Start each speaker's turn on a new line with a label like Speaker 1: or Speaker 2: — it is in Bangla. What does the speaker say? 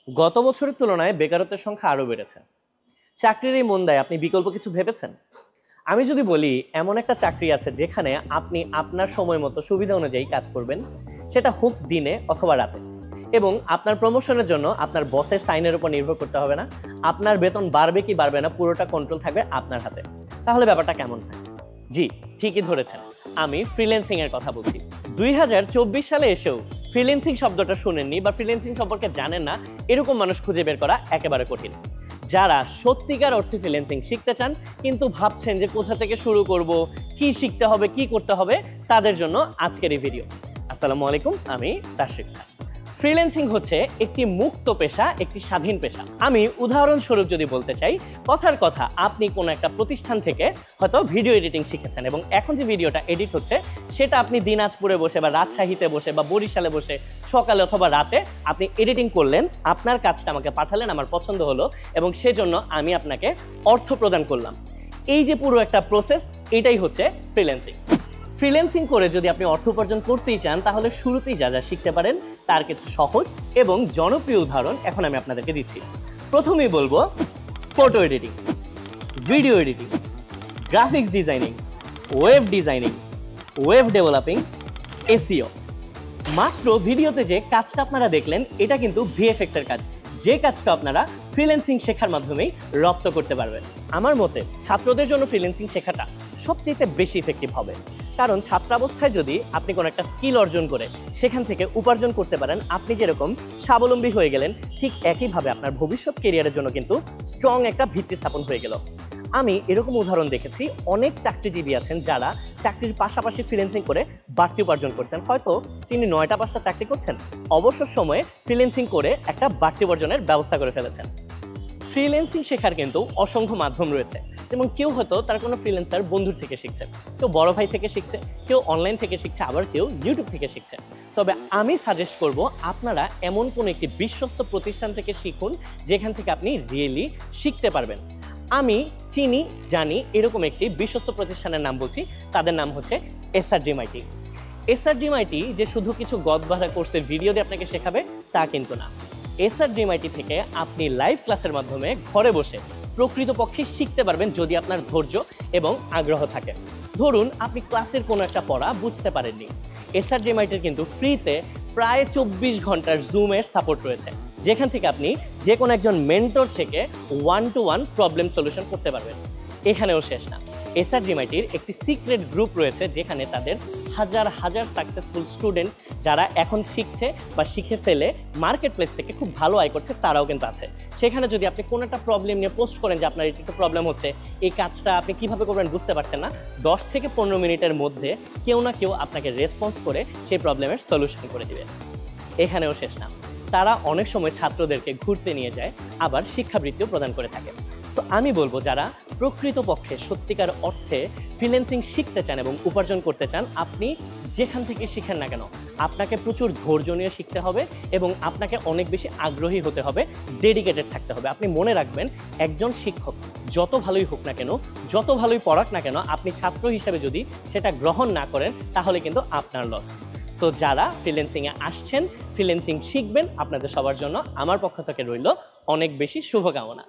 Speaker 1: গত বছরের তুলনায় বেকারত্বের সংখ্যা আরও বেড়েছে। চাকরির এই মন্দায় আপনি বিকল্প কিছু ভেবেছেন? আমি যদি বলি এমন একটা চাকরি আছে যেখানে আপনি আপনার সময় মতো সুবিধা অনুযায়ী কাজ করবেন, সেটা হোক দিনে অথবা রাতে, এবং আপনার প্রমোশনের জন্য আপনার বসের সাইনের উপর নির্ভর করতে হবে না, আপনার বেতন বাড়বে কি বাড়বে না পুরোটা কন্ট্রোল থাকবে আপনার হাতে, তাহলে ব্যাপারটা কেমন হয়? জি, ঠিকই ধরেছেন, আমি ফ্রিল্যান্সিং এর কথা বলছি। 2024 সালে এসেও ফ্রিল্যান্সিং শব্দটা শুনেননি বা ফ্রিল্যান্সিং সম্পর্কে জানেন না এরকম মানুষ খুঁজে বের করা একেবারে কঠিন। যারা সত্যিকার অর্থে ফ্রিল্যান্সিং শিখতে চান কিন্তু ভাবছেন যে কোথা থেকে শুরু করব, কি শিখতে হবে, কি করতে হবে, তাদের জন্য আজকের এই ভিডিও। আসসালামু আলাইকুম, আমি তাশরিফ খান। ফ্রিল্যান্সিং হচ্ছে একটি মুক্ত পেশা, একটি স্বাধীন পেশা। আমি উদাহরণস্বরূপ যদি বলতে চাই, কথার কথা আপনি কোনো একটা প্রতিষ্ঠান থেকে হয়তো ভিডিও এডিটিং শিখেছেন এবং এখন যে ভিডিওটা এডিট হচ্ছে সেটা আপনি দিনাজপুরে বসে বা রাজশাহীতে বসে বা বরিশালে বসে সকালে অথবা রাতে আপনি এডিটিং করলেন, আপনার কাজটা আমাকে পাঠালেন, আমার পছন্দ হলো এবং সেজন্য আমি আপনাকে অর্থ প্রদান করলাম। এই যে পুরো একটা প্রসেস, এটাই হচ্ছে ফ্রিল্যান্সিং। ফ্রিল্যান্সিং করে যদি আপনি অর্থ উপার্জন করতেই চান তাহলে শুরুতেই যা যা শিখতে পারেন তার কিছু সহজ এবং জনপ্রিয় উদাহরণ এখন আমি আপনাদেরকে দিচ্ছি। প্রথমেই বলবো photo editing, video editing, graphics designing, web designing, web developing, SEO. মাত্র ভিডিওতে যে কাজটা আপনারা দেখলেন এটা কিন্তু ভিএফএক্স এর কাজ, যে কাজটা আপনারা ফ্রিল্যান্সিং শেখার মাধ্যমেই রপ্ত করতে পারবেন। আমার মতে ছাত্রদের জন্য ফ্রিল্যান্সিং শেখাটা সবচেয়ে বেশি ইফেক্টিভ হবে, কারণ ছাত্রাবস্থায় যদি আপনি কোনো একটা স্কিল অর্জন করে সেখান থেকে উপার্জন করতে পারেন, আপনি যেরকম স্বাবলম্বী হয়ে গেলেন, ঠিক একইভাবে আপনার ভবিষ্যৎ ক্যারিয়ারের জন্য কিন্তু স্ট্রং একটা ভিত্তি স্থাপন হয়ে গেল। আমি এরকম উদাহরণ দেখেছি, অনেক চাকরিজীবী আছেন যারা চাকরির পাশাপাশি ফ্রিল্যান্সিং করে বাড়তি উপার্জন করছেন। হয়তো তিনি 9টা 5টা চাকরি করছেন, অবসর সময়ে ফ্রিল্যান্সিং করে একটা বাড়তি উপার্জনের ব্যবস্থা করে ফেলেছেন। ফ্রিল্যান্সিং শেখার কিন্তু অসংখ্য মাধ্যম রয়েছে, যেমন কেউ হয়তো তার কোনো ফ্রিল্যান্সার বন্ধুর থেকে শিখছে, কেউ বড় ভাই থেকে শিখছে, কেউ অনলাইন থেকে শিখছে, আবার কেউ ইউটিউব থেকে শিখছে। তবে আমি সাজেস্ট করব আপনারা এমন কোনো একটি বিশ্বস্ত প্রতিষ্ঠান থেকে শিখুন যেখান থেকে আপনি রিয়েলি শিখতে পারবেন। আমি চিনি জানি এরকম একটি বিশ্বস্ত প্রতিষ্ঠানের নাম বলছি, তাদের নাম হচ্ছে এসআরডিএমআইটি। এসআরডিএমআইটি যে শুধু কিছু গদবাঁধা কোর্সের ভিডিও দিয়ে আপনাকে শেখাবে তা কিন্তু না। এসআরডিএমআইটি থেকে আপনি লাইভ ক্লাসের মাধ্যমে ঘরে বসে প্রকৃতপক্ষে শিখতে পারবেন যদি আপনার ধৈর্য এবং আগ্রহ থাকে। ধরুন আপনি ক্লাসের কোনো একটা পড়া বুঝতে পারেননি, এসআরডিএমআইটির কিন্তু ফ্রিতে প্রায় 24 ঘন্টার জুমের সাপোর্ট রয়েছে, যেখান থেকে আপনি যে কোনো একজন মেন্টর থেকে 1-to-1 প্রবলেম সলিউশন করতে পারবেন। এখানেও শেষ না, এসআরডিএমআইটির একটি সিক্রেট গ্রুপ রয়েছে যেখানে তাদের হাজার হাজার সাকসেসফুল স্টুডেন্ট যারা এখন শিখছে বা শিখে ফেলে মার্কেট প্লেস থেকে খুব ভালো আয় করছে তারাও কিন্তু আছে। সেখানে যদি আপনি কোনো একটা প্রবলেম নিয়ে পোস্ট করেন যে আপনার একটু প্রবলেম হচ্ছে, এই কাজটা আপনি কিভাবে করবেন বুঝতে পারছেন না, 10 থেকে 15 মিনিটের মধ্যে কেউ না কেউ আপনাকে রেসপন্স করে সেই প্রবলেমের সলিউশন করে দিবে। এখানেও শেষ না, তারা অনেক সময় ছাত্রদেরকে ঘুরতে নিয়ে যায়, আবার শিক্ষাবৃত্তিও প্রদান করে থাকে। সো আমি বলবো যারা প্রকৃতপক্ষে সত্যিকার অর্থে ফ্রিল্যান্সিং শিখতে চান এবং উপার্জন করতে চান, আপনি যেখান থেকে শিখেন না কেন আপনাকে প্রচুর ধৈর্য নিয়ে শিখতে হবে এবং আপনাকে অনেক বেশি আগ্রহী হতে হবে, ডেডিকেটেড থাকতে হবে। আপনি মনে রাখবেন, একজন শিক্ষক যত ভালোই হোক না কেন, যত ভালোই পড়াক না কেন, আপনি ছাত্র হিসেবে যদি সেটা গ্রহণ না করেন তাহলে কিন্তু আপনার লস। সো যারা ফ্রিল্যান্সিংয়ে আসছেন, ফ্রিল্যান্সিং শিখবেন, আপনাদের সবার জন্য আমার পক্ষ থেকে রইল অনেক বেশি শুভকামনা।